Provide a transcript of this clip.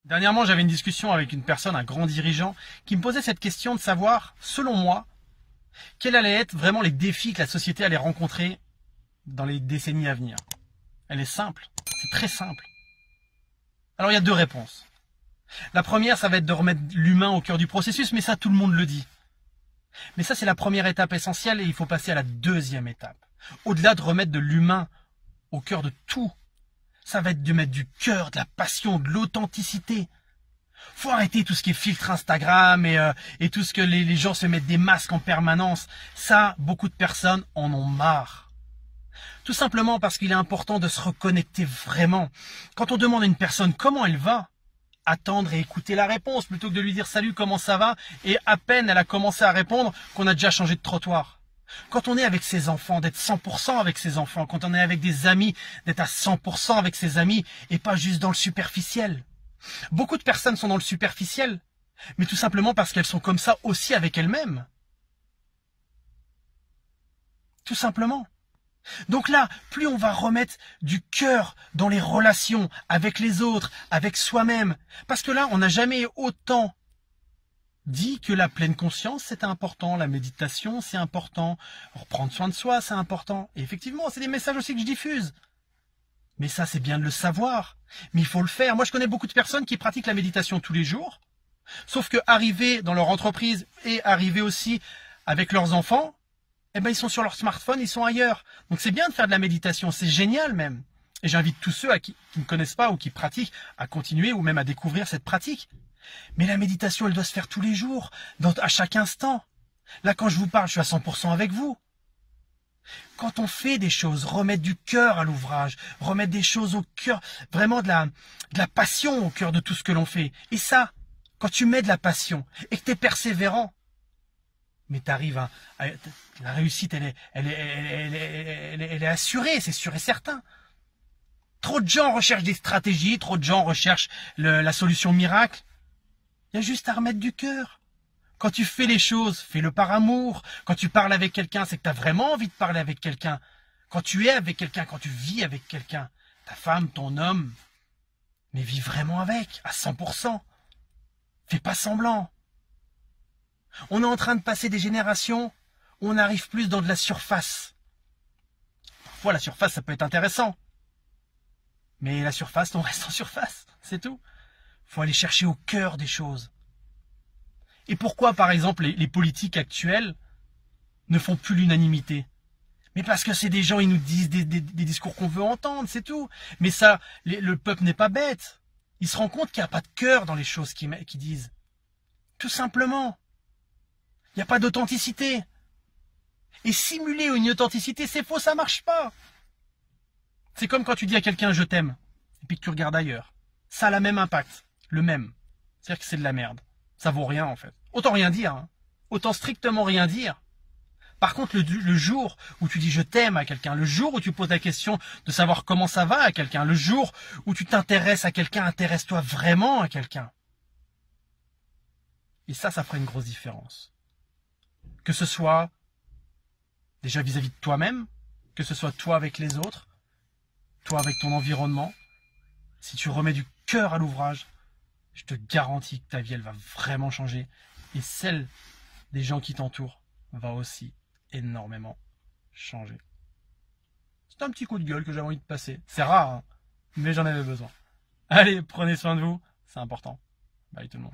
Dernièrement, j'avais une discussion avec une personne, un grand dirigeant, qui me posait cette question de savoir, selon moi, quels allaient être vraiment les défis que la société allait rencontrer dans les décennies à venir. Elle est simple, c'est très simple. Alors il y a deux réponses. La première, ça va être de remettre l'humain au cœur du processus, mais ça tout le monde le dit. Mais ça c'est la première étape essentielle et il faut passer à la deuxième étape. Au-delà de remettre de l'humain au cœur de tout, ça va être de mettre du cœur, de la passion, de l'authenticité. Faut arrêter tout ce qui est filtre Instagram et tout ce que les gens se mettent des masques en permanence. Ça, beaucoup de personnes en ont marre. Tout simplement parce qu'il est important de se reconnecter vraiment. Quand on demande à une personne comment elle va, attendre et écouter la réponse plutôt que de lui dire salut, comment ça va, et à peine elle a commencé à répondre qu'on a déjà changé de trottoir. Quand on est avec ses enfants, d'être 100% avec ses enfants. Quand on est avec des amis, d'être à 100% avec ses amis et pas juste dans le superficiel. Beaucoup de personnes sont dans le superficiel, mais tout simplement parce qu'elles sont comme ça aussi avec elles-mêmes. Tout simplement. Donc là, plus on va remettre du cœur dans les relations avec les autres, avec soi-même, parce que là, on n'a jamais autant dit que la pleine conscience, c'est important, la méditation, c'est important, reprendre soin de soi, c'est important. Et effectivement, c'est des messages aussi que je diffuse. Mais ça, c'est bien de le savoir. Mais il faut le faire. Moi, je connais beaucoup de personnes qui pratiquent la méditation tous les jours, sauf que arriver dans leur entreprise et arriver aussi avec leurs enfants, eh ben, ils sont sur leur smartphone, ils sont ailleurs. Donc c'est bien de faire de la méditation, c'est génial même. Et j'invite tous ceux qui ne connaissent pas ou qui pratiquent à continuer ou même à découvrir cette pratique. Mais la méditation, elle doit se faire tous les jours, à chaque instant. Là, quand je vous parle, je suis à 100% avec vous. Quand on fait des choses, remettre du cœur à l'ouvrage, remettre des choses au cœur, vraiment de la passion au cœur de tout ce que l'on fait. Et ça, quand tu mets de la passion et que tu es persévérant, mais tu arrives à la réussite, elle est assurée, c'est sûr et certain. Trop de gens recherchent des stratégies, trop de gens recherchent la solution miracle. Il y a juste à remettre du cœur. Quand tu fais les choses, fais-le par amour. Quand tu parles avec quelqu'un, c'est que tu as vraiment envie de parler avec quelqu'un. Quand tu es avec quelqu'un, quand tu vis avec quelqu'un, ta femme, ton homme, mais vis vraiment avec, à 100%. Fais pas semblant. On est en train de passer des générations où on arrive plus dans de la surface. Parfois, la surface, ça peut être intéressant. Mais la surface, on reste en surface, c'est tout. Faut aller chercher au cœur des choses. Et pourquoi, par exemple, les politiques actuels ne font plus l'unanimité? Mais parce que c'est des gens, ils nous disent des discours qu'on veut entendre, c'est tout. Mais ça, le peuple n'est pas bête. Il se rend compte qu'il n'y a pas de cœur dans les choses qu'ils disent. Tout simplement. Il n'y a pas d'authenticité. Et simuler une authenticité, c'est faux, ça marche pas. C'est comme quand tu dis à quelqu'un je t'aime, et puis que tu regardes ailleurs. Ça a le même impact, le même. C'est-à-dire que c'est de la merde. Ça vaut rien en fait. Autant rien dire, hein. Autant strictement rien dire. Par contre, le jour où tu dis je t'aime à quelqu'un, le jour où tu poses la question de savoir comment ça va à quelqu'un, le jour où tu t'intéresses à quelqu'un, intéresse-toi vraiment à quelqu'un. Et ça fera une grosse différence. Que ce soit déjà vis-à-vis de toi-même, que ce soit toi avec les autres, toi avec ton environnement. Si tu remets du cœur à l'ouvrage, je te garantis que ta vie, elle va vraiment changer. Et celle des gens qui t'entourent va aussi énormément changer. C'est un petit coup de gueule que j'avais envie de passer. C'est rare, hein, mais j'en avais besoin. Allez, prenez soin de vous, c'est important. Bye tout le monde.